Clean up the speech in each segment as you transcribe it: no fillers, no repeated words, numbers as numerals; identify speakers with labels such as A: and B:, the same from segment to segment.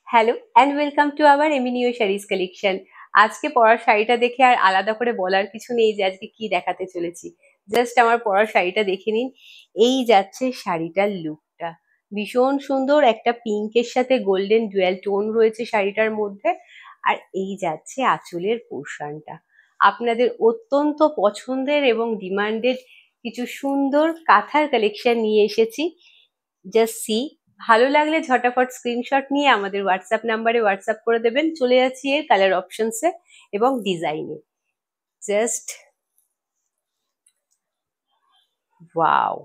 A: Hello and welcome to our Eminio saris collection. আজকে পরার শাড়িটা দেখে আর আলাদা করে বলার কিছু নেই যে আজকে কি দেখাতে চলেছি। জাস্ট আমার পরার শাড়িটা দেখে নিন। এই যাচ্ছে শাড়িটার লুকটা, ভীষণ সুন্দর। একটা পিঙ্কের সাথে গোল্ডেন ডুয়াল টোন রয়েছে শাড়িটার মধ্যে। আর এই যাচ্ছে আঁচলের পোর্শনটা, আপনাদের অত্যন্ত পছন্দের এবং ডিমান্ডেড কিছু সুন্দর কাঁথার কালেকশন নিয়ে এসেছি। Just see. ভালো লাগলে ঝটাফট স্ক্রিনশট নিয়ে আমাদের হোয়াটসঅ্যাপ নাম্বারে হোয়াটসঅ্যাপ করে দেবেন। চলে যাচ্ছি এর কালার অপশনসে এবং ডিজাইনে। জাস্ট ওয়াও,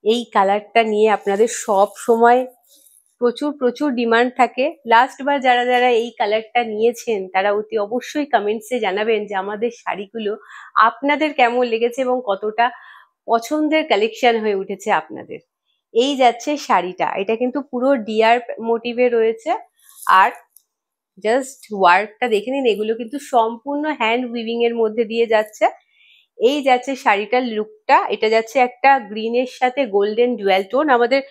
A: এই কালারটা নিয়ে আপনাদের সব সময় প্রচুর প্রচুর ডিমান্ড থাকে। লাস্ট বার যারা যারা এই কালারটা নিয়েছেন তারা অতি অবশ্যই কমেন্টসে জানাবেন যে আমাদের শাড়িগুলো আপনাদের কেমন লেগেছে এবং কতটা পছন্দের কালেকশন হয়ে উঠেছে আপনাদের। এই যাচ্ছে শাড়িটা, এটা কিন্তু পুরো ডিয়ার মোটিভে রয়েছে। আর জাস্ট ওয়ার্কটা দেখে নিন, এগুলো কিন্তু সম্পূর্ণ হ্যান্ড উইভিং এর মধ্যে দিয়ে যাচ্ছে। এই যাচ্ছে শাড়িটার লুকটা, এটা যাচ্ছে একটা গ্রিনের সাথে গোল্ডেন ডুয়াল টোন। আমাদের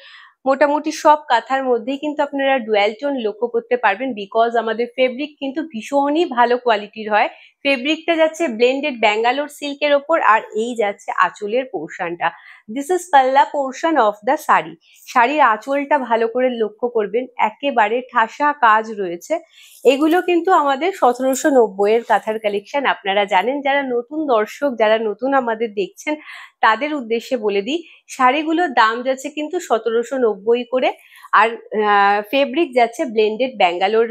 A: মোটামুটি সব কাঁথার মধ্যেই কিন্তু আপনারা ডুয়াল টোন লক্ষ্য করতে পারবেন, বিকজ আমাদের ফেব্রিক কিন্তু ভীষণই ভালো কোয়ালিটির হয়। ফেব্রিকটা যাচ্ছে ব্লেন্ডেড ব্যাঙ্গালোর সিল্কের ওপর। আর এই যাচ্ছে আঁচলের পোর্শনটা, this is palla portion of the sari. শাড়ির আঁচলটা ভালো করে লক্ষ্য করবেন, একেবারে ঠাসা কাজ রয়েছে। এগুলো কিন্তু আমাদের 1790 এর কাঁথার কালেকশন। আপনারা জানেন, যারা নতুন দর্শক, যারা নতুন আমাদের দেখছেন, তাদের উদ্দেশ্যে বলে দিই, শাড়িগুলোর দাম যাচ্ছে কিন্তু 1790 করে। আর ফেব্রিক যাচ্ছে ব্লেন্ডেড ব্যাঙ্গালোর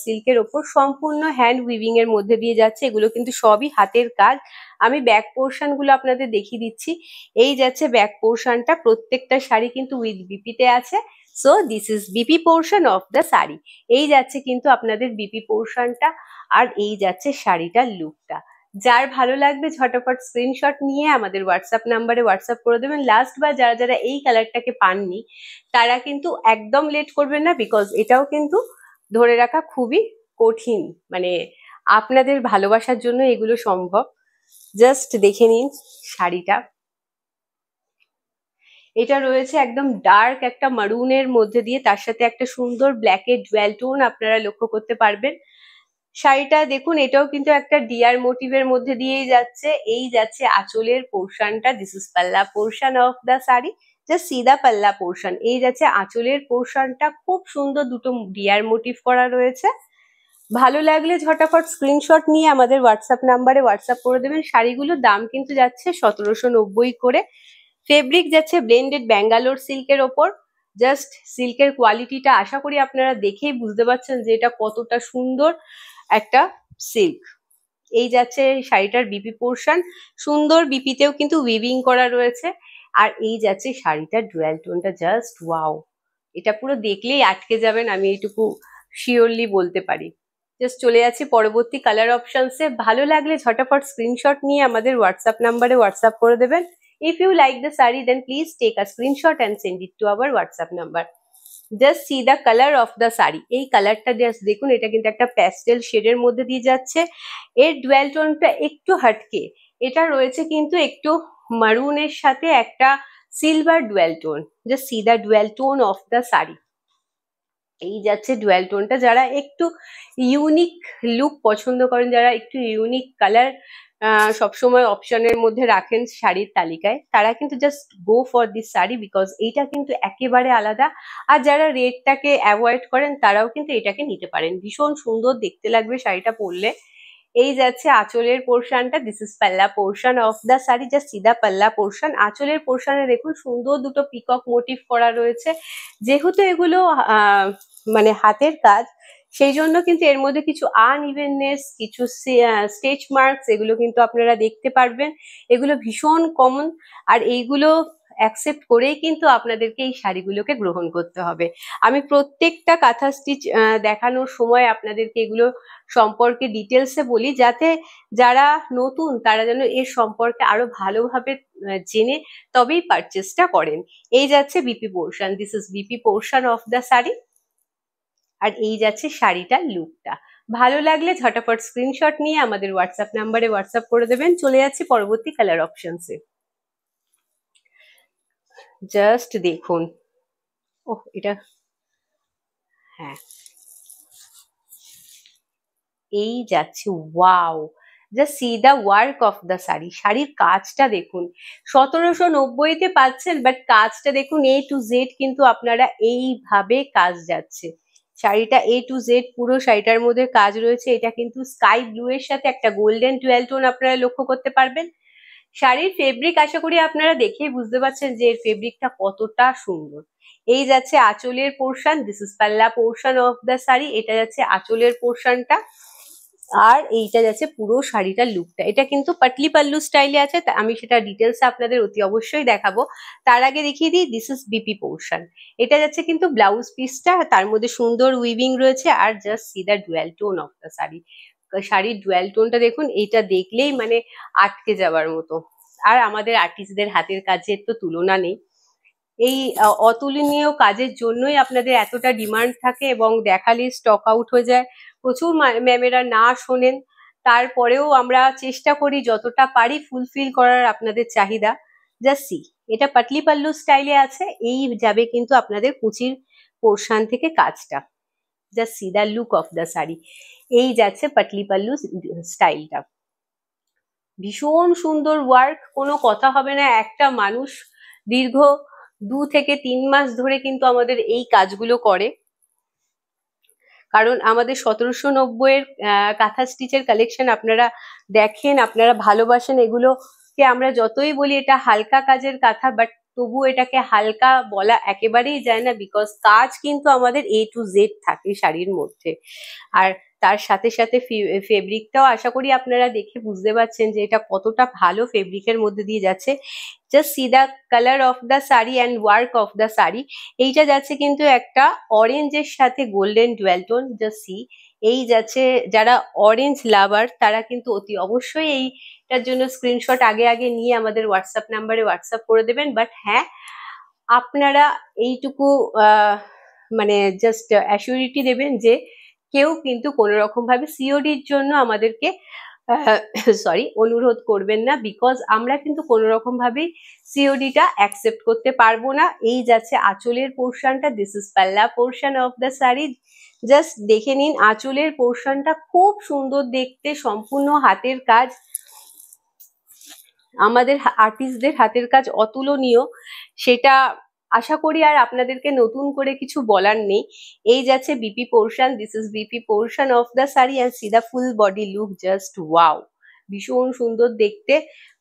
A: সিল্কের ওপর, সম্পূর্ণ হ্যান্ড উইভিং এর মধ্যে দিয়ে যাচ্ছে। এগুলো কিন্তু সবই হাতের কাজ। আমি ব্যাক পোর্শন গুলো আপনাদের দেখিয়ে দিচ্ছি। এই যাচ্ছে ব্যাক পোর্শনটা, প্রত্যেকটা শাড়ি কিন্তু উইথ বিপিতে আছে। So this is BP portion of the sari. এই যাচ্ছে কিন্তু আপনাদের বিপি পোর্শনটা। আর এই যাচ্ছে শাড়িটার লুকটা। যার ভালো লাগবে ঝটপট স্ক্রিনশট নিয়ে আমাদের হোয়াটসঅ্যাপ নাম্বারে হোয়াটসঅ্যাপ করে দেবেন। লাস্ট বার যারা যারা এই কালারটাকে পাননি তারা কিন্তু একদম লেট করবেন না, বিকজ এটাও কিন্তু ধরে রাখা খুবই কঠিন। মানে আপনাদের ভালোবাসার জন্য এগুলো সম্ভব। জাস্ট দেখে নিন শাড়িটা। এটা রয়েছে একদম ডার্ক একটা মারুনের মধ্যে দিয়ে, তার সাথে একটা সুন্দর ব্ল্যাকের ডুয়াল টোন আপনারা লক্ষ্য করতে পারবেন। শাড়িটা দেখুন, এটাও কিন্তু একটা ডিয়ার মোটিভের মধ্যে দিয়েই যাচ্ছে। এই যাচ্ছে আঁচলের পোর্শনটা, this is palla portion of the sari. Just see the palla portion. এই যাচ্ছে আঁচলের পোর্শনটা, খুব সুন্দর দুটো ডিয়ার মোটিভ করা রয়েছে। ভালো লাগলে ঝটাফট স্ক্রিনশট নিয়ে আমাদের হোয়াটসঅ্যাপ নাম্বারে হোয়াটসঅ্যাপ করে দেবেন। শাড়িগুলোর দাম কিন্তু যাচ্ছে 1790 করে। ফেব্রিক যাচ্ছে ব্লেন্ডেড ব্যাঙ্গালোর সিল্কের ওপর। জাস্ট সিল্কের কোয়ালিটিটা আশা করি আপনারা দেখেই বুঝতে পারছেন যে এটা কতটা সুন্দর একটা সিল্ক। এই যাচ্ছে শাড়িটার বিপি পোর্শন, সুন্দর বিপিতেও কিন্তু উইভিং করা রয়েছে। আর এই যাচ্ছে শাড়িটার ডুয়াল টোনটা, জাস্ট ওয়াও। এটা পুরো দেখলেই আটকে যাবেন, আমি এইটুকু শিওরলি বলতে পারি। জাস্ট চলে যাচ্ছি পরবর্তী কালার অপশনসে। ভালো লাগলে ঝটাফট স্ক্রিনশট নিয়ে আমাদের হোয়াটসঅ্যাপ নাম্বারে হোয়াটসঅ্যাপ করে দেবেন। If you like the sari then please take a screenshot and send it to our WhatsApp number. Just see the colour of the sari. এই কালারটা জাস্ট দেখুন, এটা কিন্তু একটা প্যাস্টেল শেডের মধ্যে দিয়ে যাচ্ছে। এর ডুয়াল টোনটা একটু হাটকে, এটা রয়েছে কিন্তু একটু মারুনের সাথে একটা silver dual tone. Just see the dual tone of the sari. এই যাচ্ছে ডুয়াল টোনটা। যারা একটু ইউনিক লুক পছন্দ করেন, যারা একটু ইউনিক কালার সবসময় অপশনের মধ্যে রাখেন শাড়ির তালিকায়, তারা কিন্তু just go for this sari, because এইটা কিন্তু একেবারে আলাদা। আর যারা রেডটাকে অ্যাভয়েড করেন তারাও কিন্তু এটাকে নিতে পারেন, ভীষণ সুন্দর দেখতে লাগবে শাড়িটা পরলে। এই যাচ্ছে আঁচলের পোর্শনটা, this is palla portion of the sari. Just সিধা পাল্লা পোর্শন। আঁচলের পোর্শনে দেখুন সুন্দর দুটো পিকক মোটিভ করা রয়েছে। যেহেতু এগুলো মানে হাতের কাজ, সেই জন্য কিন্তু এর মধ্যে কিছু আনইভেননেস, কিছু স্টেচ মার্কস, এগুলো কিন্তু আপনারা দেখতে পারবেন। এগুলো ভীষণ কমন। আর এইগুলো অ্যাকসেপ্ট করেই কিন্তু আপনাদেরকে এই শাড়িগুলোকে গ্রহণ করতে হবে। আমি প্রত্যেকটা কাঁথা স্টিচ দেখানোর সময় আপনাদেরকে এগুলো সম্পর্কে ডিটেলসে বলি, যাতে যারা নতুন তারা যেন এর সম্পর্কে আরো ভালোভাবে জেনে তবেই পারচেসটা করেন। এই যাচ্ছে BP portion, this is BP portion of the sari. আর এই যাচ্ছে শাড়িটার লুকটা। ভালো লাগলে ঝটাফট স্ক্রিনশট নিয়ে আমাদের হোয়াটসঅ্যাপ নাম্বারে হোয়াটসঅ্যাপ করে দেবেন। চলে যাচ্ছে পরবর্তী কালার অপশনসে। জাস্ট দেখুন, ওহ এটা হ্যাঁ, এই যাচ্ছে, wow, just see the work of the sari. শাড়ির কাজটা দেখুন, 1790-তে পাচ্ছেন, বাট কাজটা দেখুন, এ টু জেড কিন্তু আপনারা এইভাবে কাজ যাচ্ছে। শাড়িটা এ টু জেড পুরো শাড়িটার মধ্যে কাজ রয়েছে। এটা কিন্তু স্কাই ব্লু এর সাথে একটা গোল্ডেন টুয়েল টোন আপনারা লক্ষ্য করতে পারবেন। শাড়ির ফেব্রিক আশা করি আপনারা দেখেই বুঝতে পারছেন যে এর ফেব্রিকটা কতটা সুন্দর। এই যাচ্ছে আঁচলের portion, this is palla portion of the sari. এটা যাচ্ছে আঁচলের পোর্শনটা, আর এইটা যাচ্ছে পুরো শাড়িটার লুকটা। এটা কিন্তু পাটলি পাল্লু স্টাইলে আছে, আমি সেটা ডিটেলস আপনাদের অতি অবশ্যই দেখাবো। তার আগে দেখিয়ে দিই, দিস ইজ বিপি পোর্শন। এটা যাচ্ছে কিন্তু ব্লাউজ পিসটা, তার মধ্যে সুন্দর উইভিং রয়েছে। আর just see the dual tone of the sari. শাড়ির ডুয়াল টোনটা দেখুন, এইটা দেখলেই মানে আটকে যাওয়ার মতো। আর আমাদের আর্টিস্টদের হাতের কাজের তো তুলনা নেই। এই অতুলনীয় কাজের জন্যই আপনাদের এতটা ডিমান্ড থাকে, এবং দেখালে স্টক আউট হয়ে যায়। প্রচুর ম্যামেরা না শোনেন, তারপরেও আমরা চেষ্টা করি যতটা পারি ফুলফিল করার আপনাদের চাহিদা। জাস্ট সি, এটা পাটলি পাল্লু স্টাইলে আছে। এই যাবে কিন্তু আপনাদের কুচির পোর্শন থেকে কাজটা। Just see the look of the sari. এই যাচ্ছে পাটলি পাল্লু স্টাইলটা। ভীষণ সুন্দর ওয়ার্ক, কোনো কথা হবে না। একটা মানুষ দীর্ঘ 2 থেকে 3 মাস ধরে কিন্তু আমাদের এই কাজগুলো করে, কারণ আমাদের 1790-এর কাঁথা স্টিচের কালেকশন আপনারা দেখেন, আপনারা ভালোবাসেন। এগুলোকে আমরা যতই বলি এটা হালকা কাজের কাঁথা, বাট তবু এটাকে হালকা বলা একেবারেই যায় না, বিকজ কাজ কিন্তু আমাদের এ টু জেড থাকে শাড়ির মধ্যে। আর তার সাথে সাথে ফেব্রিকটাও আশা করি আপনারা দেখে বুঝতে পারছেন যে এটা কতটা ভালো ফেব্রিকের মধ্যে দিয়ে যাচ্ছে। Just see the colour of the sari and work of the sari. এইটা যাচ্ছে কিন্তু একটা অরেঞ্জের সাথে golden dual tone. Just see, এই যাচ্ছে, যারা অরেঞ্জ লাভার তারা কিন্তু অতি অবশ্যই এইটার জন্য স্ক্রিনশট আগে আগে নিয়ে আমাদের হোয়াটসঅ্যাপ নাম্বারে হোয়াটসঅ্যাপ করে দেবেন। বাট হ্যাঁ, আপনারা এইটুকু মানে জাস্ট অ্যাসিউরিটি দেবেন যে কেউ কিন্তু কোনো রকম ভাবে সিওডির জন্য আমাদেরকে সরি অনুরোধ করবেন না, বিকজ আমরা কিন্তু কোনো রকম ভাবেই সিওডিটা অ্যাকসেপ্ট করতে পারবো না। এই যাচ্ছে আঁচলের পোর্শনটা, this is palla portion of the sari. Just দেখে নিন, আঁচলের পোর্শনটা খুব সুন্দর দেখতে, সম্পূর্ণ হাতের কাজ। আমাদের আর্টিস্টদের হাতের কাজ অতুলনীয়, সেটা আশা করি আর আপনাদেরকে নতুন করে কিছু বলার নেই। এই যাচ্ছে BP portion, this is BP portion of the sari and C the full body look, just wow, ভীষণ সুন্দর দেখতে।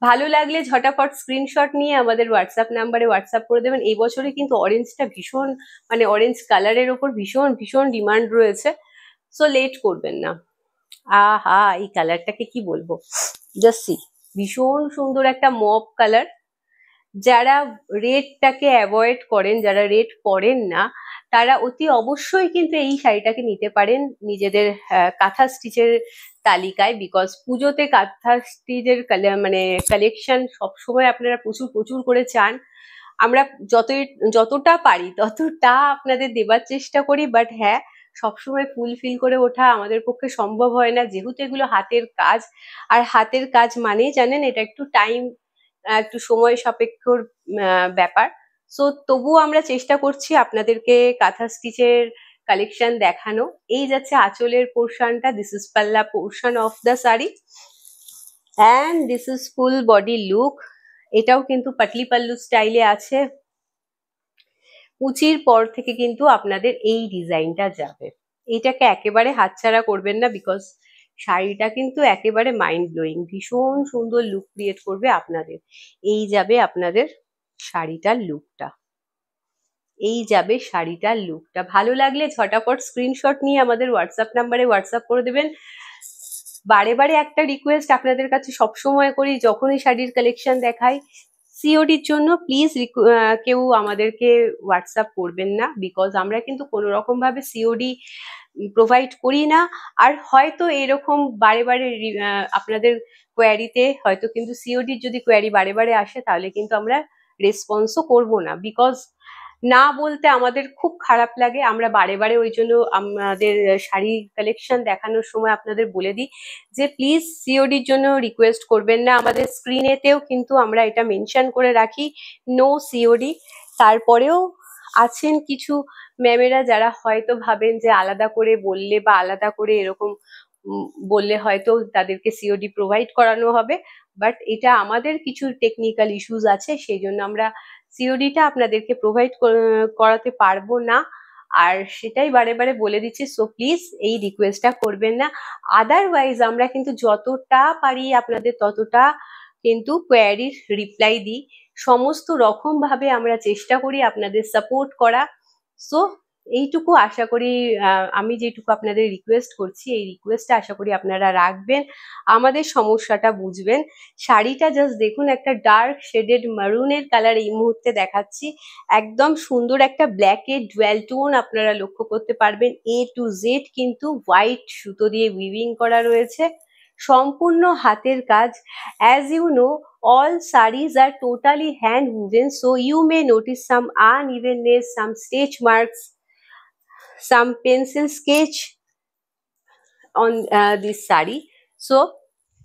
A: ভালো লাগলে ঝটাফট স্ক্রিনশট নিয়ে আমাদের হোয়াটসঅ্যাপ নাম্বারে হোয়াটসঅ্যাপ করে দেবেন। এই বছরে কিন্তু অরেঞ্জটা ভীষণ, মানে অরেঞ্জ কালারের ওপর ভীষণ ভীষণ ডিমান্ড রয়েছে, সো লেট করবেন না। আহা, এই কালারটাকে কি বলবো, জাস্ট সি, ভীষণ সুন্দর একটা মপ কালার। যারা রেডটাকে অ্যাভয়েড করেন, যারা রেড পরেন না, তারা অতি অবশ্যই কিন্তু এই শাড়িটাকে নিতে পারেন নিজেদের কাঁথা স্টিচের তালিকায়, বিকজ পুজোতে কাঁথা স্টিচের মানে কালেকশন সবসময় আপনারা প্রচুর প্রচুর করে চান। আমরা যতটা পারি ততটা আপনাদের দেবার চেষ্টা করি, বাট হ্যাঁ, সবসময় ফুলফিল করে ওঠা আমাদের পক্ষে সম্ভব হয় না, যেহেতু এগুলো হাতের কাজ। আর হাতের কাজ মানেই জানেন এটা একটু টাইম, একটু সময় সাপেক্ষর ব্যাপার। সো তবুও আমরা চেষ্টা করছি আপনাদেরকে কাঁথা স্টিচের কালেকশন দেখানো। এই যাচ্ছে আঁচলের পোর্শনটা, this is palla portion of the sari and this is full body look. এটাও কিন্তু পাটলি পাল্লু স্টাইলে আছে। কুচির পর থেকে কিন্তু আপনাদের এই ডিজাইনটা যাবে, এইটাকে একেবারে হাতছাড়া করবেন না, বিকজ শাড়িটা কিন্তু একেবারে মাইন্ড ব্লোয়িং, ভীষণ সুন্দর লুক ক্রিয়েট করবে আপনাদের। এই যাবে আপনাদের শাড়িটার লুকটা, এই যাবে শাড়িটার লুকটা। ভালো লাগলে ঝটাপট স্ক্রিনশট নিয়ে আমাদের হোয়াটসঅ্যাপ নাম্বারে হোয়াটসঅ্যাপ করে দেবেন। বারে বারে একটা রিকোয়েস্ট আপনাদের কাছে সবসময় করি, যখনই শাড়ির কালেকশন দেখাই, সিওডির জন্য প্লিজ কেউ আমাদেরকে হোয়াটসঅ্যাপ করবেন না, বিকজ আমরা কিন্তু কোনো রকম ভাবে সিওডি প্রোভাইড করি না। আর হয়তো এরকম বারে বারে আপনাদের কোয়ারিতে হয়তো কিন্তু সিওডির যদি কোয়ারি বারে বারে আসে, তাহলে কিন্তু আমরা রেসপন্সও করবো না, বিকজ না বলতে আমাদের খুব খারাপ লাগে। আমরা বারে বারে ওই জন্য আমাদের শাড়ি কালেকশন দেখানোর সময় আপনাদের বলে দিই যে প্লিজ সিওডির জন্য রিকোয়েস্ট করবেন না। আমাদের স্ক্রিনেতেও কিন্তু আমরা এটা মেনশন করে রাখি, নো সিওডি। তারপরেও আছেন কিছু ম্যামেরা যারা হয়তো ভাবেন যে আলাদা করে বললে বা আলাদা করে এরকম বললে হয়তো তাদেরকে সিওডি প্রোভাইড করানো হবে, বাট এটা আমাদের কিছু টেকনিক্যাল ইস্যুস আছে, সেই জন্য আমরা সিওডিটা আপনাদেরকে প্রোভাইড করাতে পারবো না। আর সেটাই বারে বারে বলে দিচ্ছি, সো প্লিজ এই রিকোয়েস্টটা করবেন না। আদারওয়াইজ আমরা কিন্তু যতটা পারি আপনাদের ততটা কিন্তু কোয়ারির রিপ্লাই দিই, সমস্ত রকম ভাবে আমরা চেষ্টা করি আপনাদের সাপোর্ট করা। সো এইটুকু আশা করি, আমি যেটুকু আপনাদের রিকোয়েস্ট করছি এই রিকোয়েস্টটা আশা করি আপনারা রাখবেন, আমাদের সমস্যাটা বুঝবেন। শাড়িটা জাস্ট দেখুন, একটা ডার্ক শেডেড মারুনের কালার এই মুহূর্তে দেখাচ্ছি, একদম সুন্দর একটা ব্ল্যাকের ডুয়াল টোন আপনারা লক্ষ্য করতে পারবেন। A to Z কিন্তু হোয়াইট সুতো দিয়ে উইভিং করা রয়েছে, সম্পূর্ণ হাতের কাজ। As you know, all sarees are totally hand woven, so you may notice some unevenness, some stitch marks, some pencil sketch on this saree. So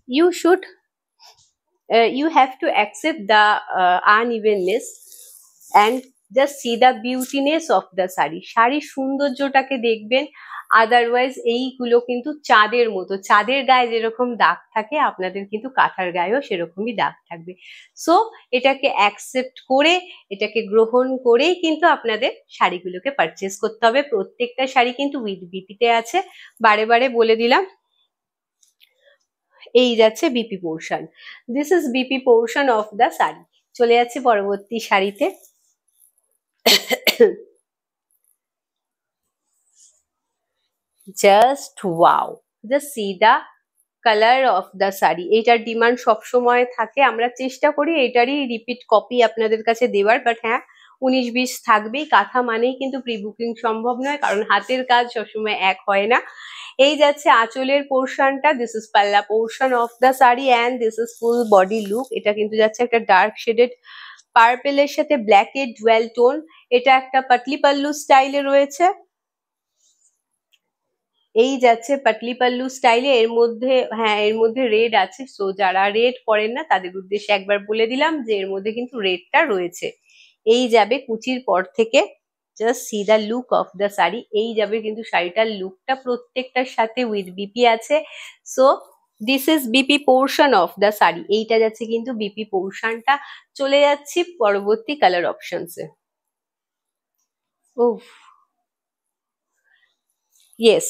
A: you should you have to accept the unevenness and just see the beautiness of the saree. শাড়ির সৌন্দর্যটাকে দেখবেন, otherwise এইগুলো কিন্তু চাঁদের মতো, চাঁদের গায়ে যেরকম দাগ থাকে আপনাদের কিন্তু কাঁথার গায়েও সেরকমই দাগ থাকবে। সো এটাকে অ্যাকসেপ্ট করে, এটাকে গ্রহণ করেই কিন্তু আপনাদের শাড়িগুলোকে পারচেস করতে হবে। প্রত্যেকটা শাড়ি কিন্তু উইথ বিপিতে আছে, বারে বারে বলে দিলাম। এই যাচ্ছে BP portion, this is BP portion of the sari. চলে যাচ্ছে পরবর্তী শাড়িতে। Just wow, just see the colour of the sari. এইটার ডিমান্ড সবসময় থাকে, আমরা চেষ্টা করি এটারই রিপিট কপি আপনাদের কাছে দেওয়ার, বাট হ্যাঁ 19-20 থাকবেই। কাঁথা মানেই কিন্তু প্রি বুকিং সম্ভব নয়, কারণ হাতের কাজ সবসময় এক হয় না। এই যাচ্ছে আঁচলের পোর্শনটা, this is palla portion of the sari and this is full body look. এটা কিন্তু যাচ্ছে একটা ডার্ক শেডেড পার্পেলের সাথে ব্ল্যাকের ডুয়াল টোন। এটা একটা পাটলি পাল্লু স্টাইলে রয়েছে, এই যাচ্ছে পাটলি পাল্লু স্টাইলে। এর মধ্যে হ্যাঁ এর মধ্যে রেড আছে, সো যারা রেড পরেন না তাদের উদ্দেশ্যে একবার বলে দিলাম যে এর মধ্যে কিন্তু রেডটা রয়েছে। এই যাবে কুচির পর থেকে, just see the look of the sari. এই যাবে কিন্তু শাড়িটার লুকটা, প্রত্যেকটার সাথে উইথ বিপি আছে। So this is BP portion of the sari. এইটা যাচ্ছে কিন্তু বিপি পোর্শনটা। চলে যাচ্ছি পরবর্তী কালার অপশনসে। উফ, ইয়েস,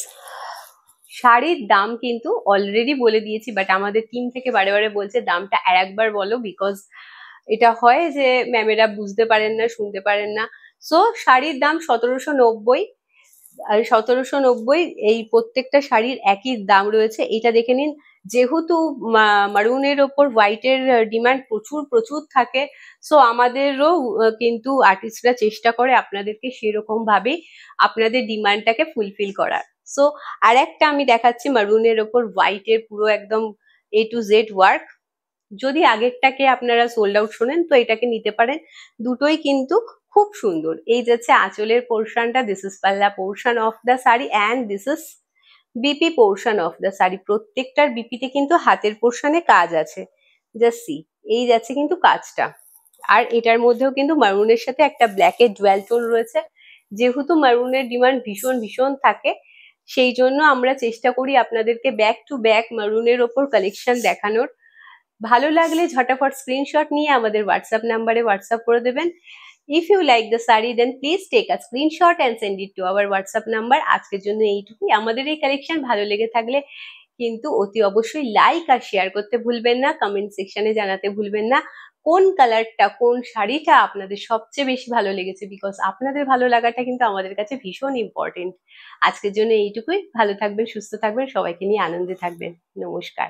A: শাড়ির দাম কিন্তু অলরেডি বলে দিয়েছি, বাট আমাদের টিম থেকে বারে বারে বলছে দামটা আর একবার বলো, বিকজ এটা হয় যে ম্যামেরা বুঝতে পারেন না, শুনতে পারেন না। সো শাড়ির দাম 1790, আর 1790 এই প্রত্যেকটা শাড়ির একই দাম রয়েছে। এটা দেখে নিন, যেহেতু মারুনের ওপর হোয়াইটের ডিমান্ড প্রচুর প্রচুর থাকে, সো আমাদেরও কিন্তু আর্টিস্টরা চেষ্টা করে আপনাদেরকে সেরকম ভাবে আপনাদের ডিমান্ডটাকে ফুলফিল করার। সো আর একটা আমি দেখাচ্ছি মারুনের ওপর হোয়াইটের পুরো একদম A to Z ওয়ার্ক। যদি আগেরটাকে আপনারা সোল্ড আউট শোনেন তো এটাকে নিতে পারেন, দুটোই কিন্তু খুব সুন্দর। এই যাচ্ছে আঁচলের পোর্শনটা, this is palla portion of the sari and this is BP portion of the sari. প্রত্যেকটার বিপিতে কিন্তু হাতের পোর্শনে কাজ আছে, জাস্ট সি। এই যাচ্ছে কিন্তু কাজটা, আর এটার মধ্যেও কিন্তু মারুনের সাথে একটা ব্ল্যাকের ডুয়াল টোন রয়েছে। যেহেতু মারুনের ডিমান্ড ভীষণ ভীষণ থাকে, সেই জন্য আমরা চেষ্টা করি আপনাদেরকে ব্যাক টু ব্যাক মারুনের ওপর কালেকশন দেখানোর। ভালো লাগলে ঝটাফট স্ক্রিনশট নিয়ে আমাদের হোয়াটসঅ্যাপ নাম্বারে হোয়াটসঅ্যাপ করে দেবেন। If you like the sari then please take a screenshot and send it to our WhatsApp number. আজকের জন্য এইটুকুই। আমাদের এই কালেকশন ভালো লেগে থাকলে কিন্তু অতি অবশ্যই লাইক আর শেয়ার করতে ভুলবেন না, কমেন্ট সেকশনে জানাতে ভুলবেন না কোন কালারটা, কোন শাড়িটা আপনাদের সবচেয়ে বেশি ভালো লেগেছে, বিকজ আপনাদের ভালো লাগাটা কিন্তু আমাদের কাছে ভীষণ ইম্পর্টেন্ট। আজকের জন্য এইটুকুই। ভালো থাকবেন, সুস্থ থাকবেন, সবাইকে নিয়ে আনন্দে থাকবেন। নমস্কার।